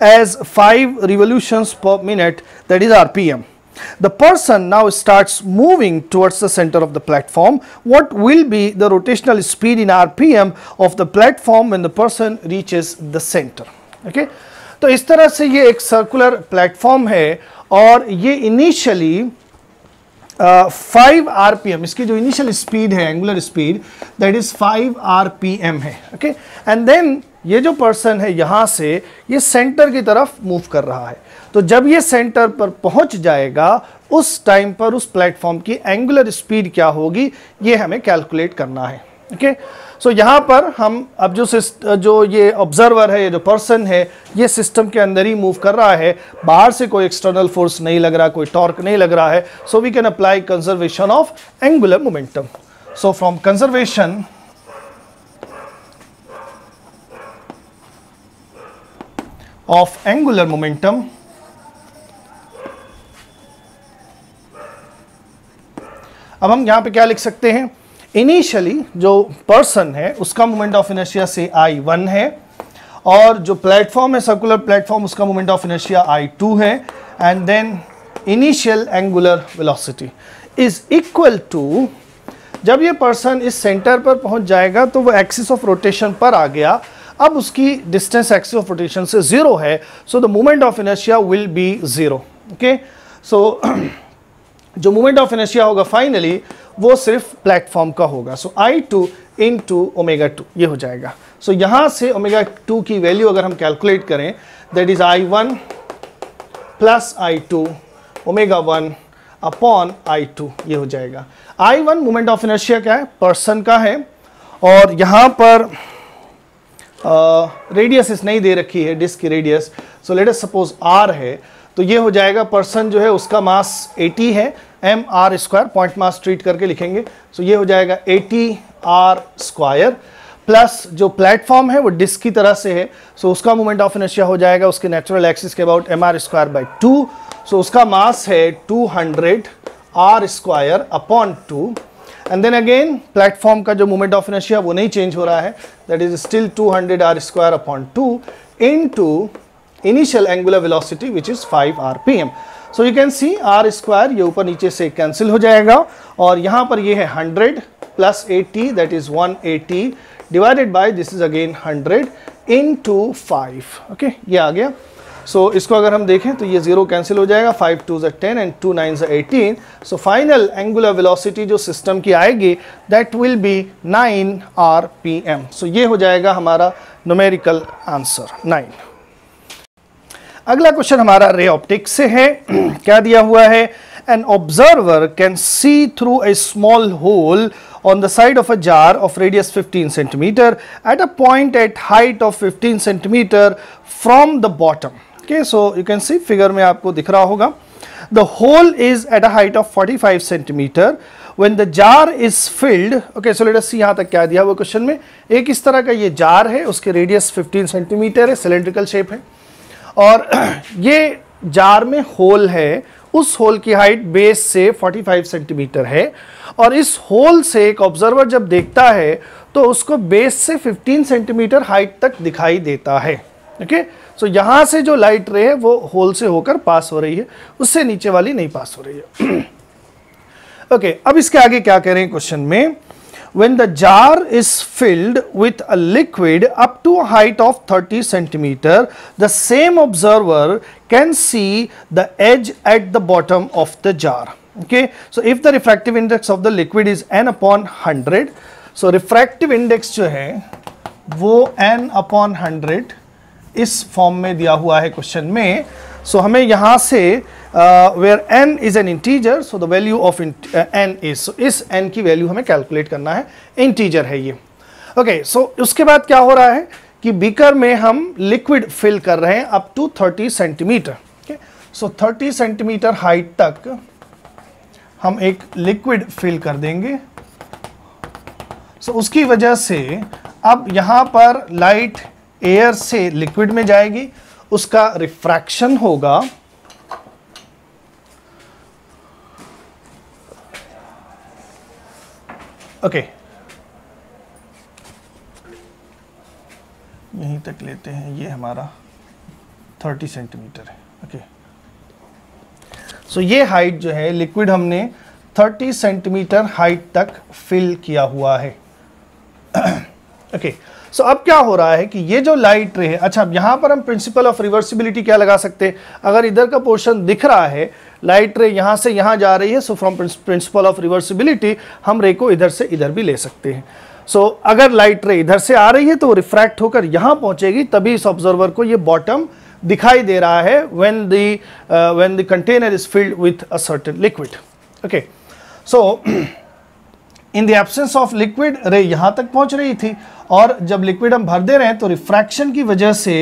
as 5 revolutions per minute, that is RPM. The person now starts moving towards the center of the platform. What will be the rotational speed in RPM of the platform when the person reaches the center? Okay? तो इस तरह से ये एक circular platform है और ये initially 5 RPM, इसकी जो इनिशियल स्पीड है angular speed that is 5 RPM है। ओके एंड देन ये जो पर्सन है यहाँ से ये सेंटर की तरफ मूव कर रहा है, तो जब ये सेंटर पर पहुंच जाएगा उस टाइम पर उस प्लेटफॉर्म की एंगुलर स्पीड क्या होगी ये हमें कैलकुलेट करना है। ओके सो यहाँ पर हम अब जो ये ऑब्जर्वर है, ये जो पर्सन है, ये सिस्टम के अंदर ही मूव कर रहा है, बाहर से कोई एक्सटर्नल फोर्स नहीं लग रहा, कोई टॉर्क नहीं लग रहा है। So we can apply conservation of angular momentum. So from conservation of angular momentum अब हम यहां पे क्या लिख सकते हैं, इनिशियली जो पर्सन है उसका मोमेंट ऑफ इनर्शिया से I1 है और जो प्लेटफॉर्म है सर्कुलर प्लेटफॉर्म उसका मोमेंट ऑफ इनर्शिया I2 है and then initial angular velocity is equal to, जब ये पर्सन इस सेंटर पर पहुंच जाएगा तो वो एक्सिस ऑफ रोटेशन पर आ गया, अब उसकी डिस्टेंस एक्सिस ऑफ रोटेशन से 0 है, so the moment of inertia will be 0। Okay so जो मोमेंट ऑफ इनर्शिया होगा फाइनली वो सिर्फ प्लेटफॉर्म का होगा। सो I2 इंटू ω2 ये हो जाएगा। सो यहाँ से ω2 की वैल्यू अगर हम कैलकुलेट करें that is I1 plus I2 ω1 upon I2 ये हो जाएगा। I1 मोमेंट ऑफ इनर्शिया क्या है, पर्सन का है और यहाँ पर रेडियस इस नहीं दे रखी है डिस्क की radius, so let us suppose R है, तो ये हो जाएगा पर्सन जो है उसका मास 80 है, mr² पॉइंट मास ट्रीट करके लिखेंगे, सो ये हो जाएगा 80r² प्लस जो प्लेटफॉर्म है वो डिस्क की तरह से है, सो उसका मोमेंट ऑफ इनर्शिया हो जाएगा उसके नेचुरल एक्सिस के अबाउट mr²/2, सो उसका मास है 200r² upon 2 and then again platform का जो मोमेंट ऑफ इनर्शिया वो नहीं चेंज हो रहा है, that is still 200r² upon 2 into initial angular velocity which is 5 RPM। So you can C r² ये ऊपर नीचे से कैंसिल हो जाएगा और यहाँ पर ये है 100 plus 80 that is 180 divided by this is again 100 into 5। Okay ये आ गया। सो इसको अगर हम देखें तो ये 0 कैंसिल हो जाएगा, 5 2 10 and 2 9 18। So final angular velocity जो सिस्टम की आएगी दैट विल बी 9 RPM। सो ये हो जाएगा हमारा न्यूमेरिकल आंसर 9। अगला क्वेश्चन हमारा रे ऑप्टिक्स से है। क्या दिया हुआ है, an observer can see through a small hole on the side of a jar of radius 15 centimeter at a point at height of 15 centimeter from the bottom. Okay, so you can see figure में आपको दिख रहा होगा. The hole is at a height of 45 centimeter. When the jar is filled, okay, so let us see यहाँ तक क्या दिया हुआ क्वेश्चन में. एक इस तरह का ये जार है, उसके रेडियस 15 सेंटीमीटर है, सिलेंड्रिकल शेप है, और ये जार में होल है. उस होल की हाइट बेस से 45 सेंटीमीटर है, और इस होल से एक ऑब्जर्वर जब देखता है तो उसको बेस से 15 सेंटीमीटर हाइट तक दिखाई देता है. ओके, सो यहां से जो लाइट रे है वो होल से होकर पास हो रही है, उससे नीचे वाली नहीं पास हो रही है. ओके, अब इसके आगे क्या कह रहे हैं क्वेश्चन में. When the jar is filled with a liquid up to a height of 30 centimeter, the same observer can see the edge at the bottom of the jar. Okay, so if the refractive index of the liquid is n upon 100, so refractive index जो है वो n upon 100 इस form में दिया हुआ है question में. सो हमें यहाँ से where n is an integer, so the value of n is, so इस n की वैल्यू हमें कैलकुलेट करना है, इंटीजर है ये. ओके, सो उसके बाद क्या हो रहा है कि बीकर में हम लिक्विड फिल कर रहे हैं up to 30 centimetre. Okay, so 30 centimetre height तक हम एक लिक्विड फिल कर देंगे. सो उसकी वजह से अब यहाँ पर लाइट एयर से लिक्विड में जाएगी, उसका रिफ्रैक्शन होगा. ओके, यहीं तक लेते हैं, ये हमारा 30 सेंटीमीटर है. ओके, सो ये हाइट जो है लिक्विड हमने 30 सेंटीमीटर हाइट तक फिल किया हुआ है. ओके, सो अब क्या हो रहा है कि ये जो लाइट रे है, अच्छा अब यहाँ पर हम प्रिंसिपल ऑफ रिवर्सिबिलिटी क्या लगा सकते हैं. अगर इधर का पोर्शन दिख रहा है, लाइट रे यहाँ से यहाँ जा रही है, so from principle of reversibility हम रे को इधर से इधर भी ले सकते हैं. सो अगर लाइट रे इधर से आ रही है तो रिफ्रैक्ट होकर यहाँ पहुँचेगी, तभी इस ऑब्जर्वर को ये बॉटम दिखाई दे रहा है when the container is filled with a certain liquid. Okay, so in the absence of liquid रे यहाँ तक पहुँच रही थी, और जब लिक्विड हम भर दे रहे हैं तो रिफ्रैक्शन की वजह से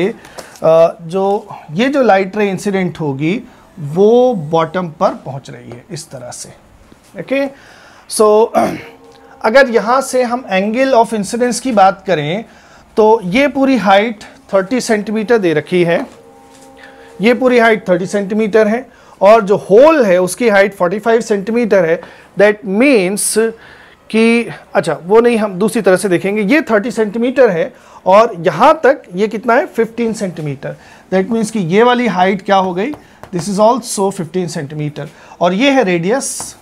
ये जो लाइट रे इंसिडेंट होगी वो बॉटम पर पहुँच रही है इस तरह से. ओके, सो अगर यहाँ से हम एंगल ऑफ इंसिडेंस की बात करें तो ये पूरी हाइट 30 सेंटीमीटर दे रखी है, ये पूरी हाइट 30 सेंटीमीटर है, और जो होल है उसकी हाइट 45 सेंटीमीटर है. दैट मीन्स कि अच्छा वो नहीं, हम दूसरी तरह से देखेंगे, ये 30 सेंटीमीटर है और यहाँ तक ये कितना है 15 सेंटीमीटर. दैट मीन्स कि ये वाली हाइट क्या हो गई, दिस इज ऑल्सो 15 सेंटीमीटर, और ये है रेडियस,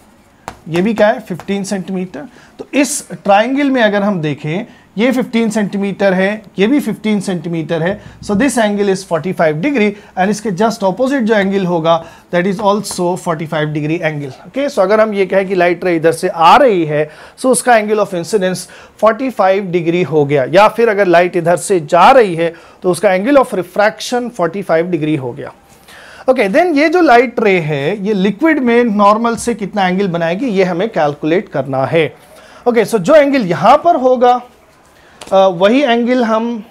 ये भी क्या है 15 सेंटीमीटर. तो इस ट्राइंगल में अगर हम देखें, ये 15 सेंटीमीटर है, ये भी 15 सेंटीमीटर है. So this angle is 45 degree, and इसके जस्ट ऑपोजिट जो एंगल होगा that is also 45 degree angle. Okay, so अगर हम ये कहें कि लाइट रे इधर से आ रही है, सो उसका एंगल ऑफ इंसिडेंस 45 डिग्री हो गया, या फिर अगर लाइट इधर से जा रही है तो उसका एंगल ऑफ रिफ्रैक्शन 45 डिग्री हो गया. ओके, देन ये जो लाइट रे है ये लिक्विड में नॉर्मल से कितना एंगल बनाएगी ये हमें कैलकुलेट करना है. ओके, सो जो एंगल यहाँ पर होगा वही एंगल हम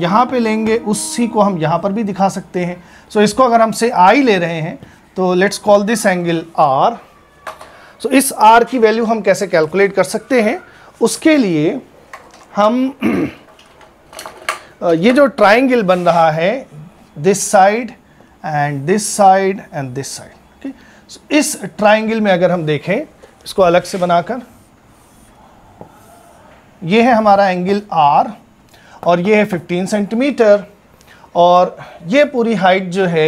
यहाँ पे लेंगे उसी को हम यहाँ पर भी दिखा सकते हैं. सो इसको अगर हम से आई ले रहे हैं तो let's call this angle R. So इस आर की वैल्यू हम कैसे कैलकुलेट कर सकते हैं, उसके लिए हम ये जो ट्राइंगल बन रहा है, this side and this side and this side. Okay, so इस ट्राइंगल में अगर हम देखें, इसको अलग से बनाकर, ये है हमारा एंगल R और ये है 15 सेंटीमीटर, और ये पूरी हाइट जो है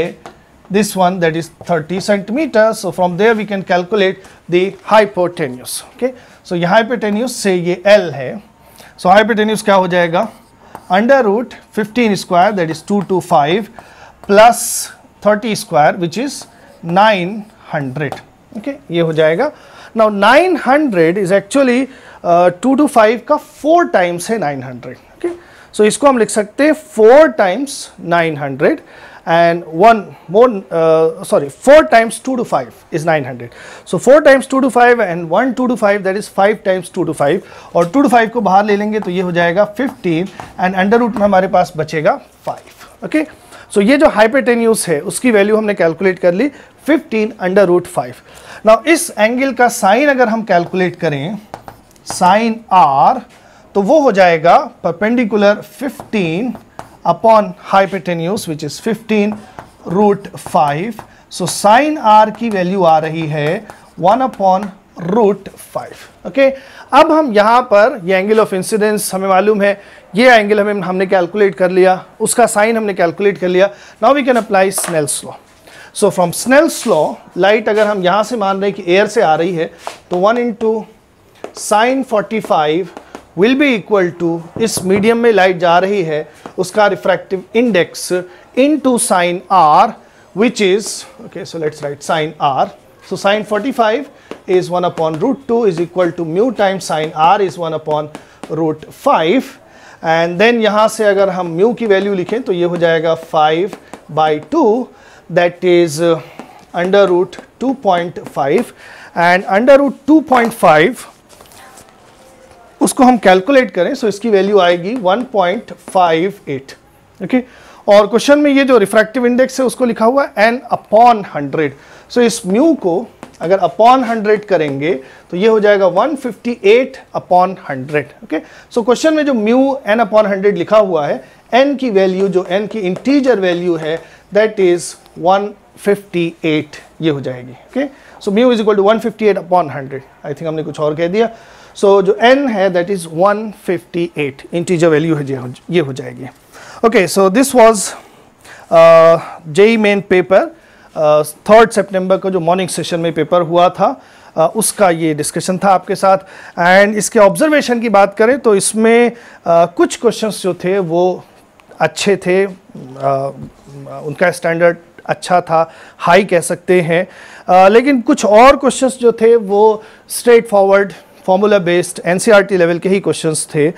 this one that is 30 centimetre. So from there we can calculate the hypotenuse. Okay, so ये हाइपोटेन्यूज से ये L है. सो हाइपोटेन्यूज क्या हो जाएगा, under root 15 square that is 225 plus 30 square which is 900. Okay, ये हो जाएगा. नाउ 900 इज एक्चुअली 225 का 4 टाइम्स है 900. ओके, सो इसको हम लिख सकते हैं 4 times 900 and 4 times 2 to 5 is 900. So 4 times 2 to 5 and 1 2 to 5, that is 5 times 2 to 5, और 2 to 5 को बाहर ले लेंगे तो ये हो जाएगा 15 and अंडर रूट में हमारे पास बचेगा 5. ओके, सो ये जो हाइपोटेन्यूज है उसकी वैल्यू हमने कैलकुलेट कर ली 15 अंडर रूट 5. नाउ इस एंगल का साइन अगर हम कैलकुलेट करें साइन r, तो वो हो जाएगा perpendicular 15 upon hypotenuse which is 15 root 5. So sin r की वैल्यू आ रही है 1 upon root 5. ओके, अब हम यहाँ पर ये एंगल ऑफ इंसिडेंस हमें मालूम है, ये एंगल हमने कैलकुलेट कर लिया, उसका साइन हमने कैलकुलेट कर लिया. Now we can apply Snell's law. So from Snell's law, light अगर हम यहाँ से मान रहे हैं कि एयर से आ रही है तो 1 into sin 45 will be equal to, इस मीडियम में लाइट जा रही है उसका refractive index into sine r, which is, okay, so let's write sin r. So sin 45 is 1 upon root 2 is equal to mu times sin r is 1 upon root 5. And then यहाँ से अगर हम mu की value लिखें तो ये हो जाएगा 5/2, that is under root 2.5. and under root 2.5 उसको हम कैलकुलेट करें सो इसकी वैल्यू आएगी 1.58. ओके, और क्वेश्चन में ये जो रिफ्रैक्टिव इंडेक्स है उसको लिखा हुआ है n अपॉन 100. सो इस म्यू को अगर अपॉन 100 करेंगे तो ये हो जाएगा 158 अपॉन 100. ओके, सो क्वेश्चन में जो म्यू n अपॉन 100 लिखा हुआ है, n की वैल्यू जो n की इंटीजर वैल्यू है दैट इज 158 ये हो जाएगी. Okay, so mu is equal to 158 upon 100. I think हमने कुछ और कह दिया. सो जो n है दैट इज 158 इंटीजर वैल्यू है, ये हो जाएगी. Okay, so this was JEE main paper 3 सितंबर को जो मॉर्निंग सेशन में पेपर हुआ था उसका ये डिस्कशन था आपके साथ. एंड इसके ऑब्जर्वेशन की बात करें तो इसमें कुछ क्वेश्चंस जो थे वो अच्छे थे, उनका स्टैंडर्ड अच्छा था, हाई कह सकते हैं. लेकिन कुछ और क्वेश्चंस जो थे वो straight forward formula based NCERT level के ही क्वेश्चंस थे.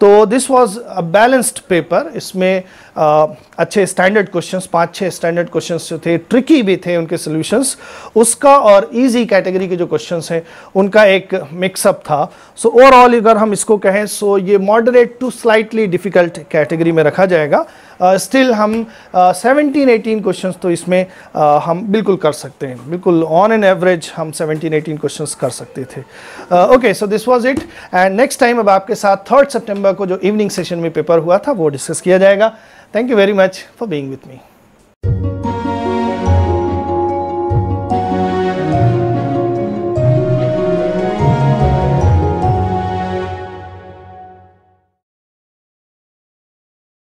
तो this was a balanced paper. इसमें अच्छे स्टैंडर्ड क्वेश्चंस, 5-6 स्टैंडर्ड क्वेश्चंस जो थे, ट्रिकी भी थे उनके सॉल्यूशंस, उसका और इजी कैटेगरी के जो क्वेश्चंस हैं उनका एक मिक्सअप था. सो ओवरऑल अगर हम इसको कहें सो ये moderate to slightly difficult category में रखा जाएगा. स्टिल हम 17-18 क्वेश्चंस तो इसमें हम बिल्कुल कर सकते हैं, बिल्कुल ऑन एन एवरेज हम 17-18 क्वेश्चंस कर सकते थे. Okay, so this was it. And next time अब आपके साथ 3 सितंबर को जो इवनिंग सेशन में पेपर हुआ था वो डिस्कस किया जाएगा. Thank you very much for being with me.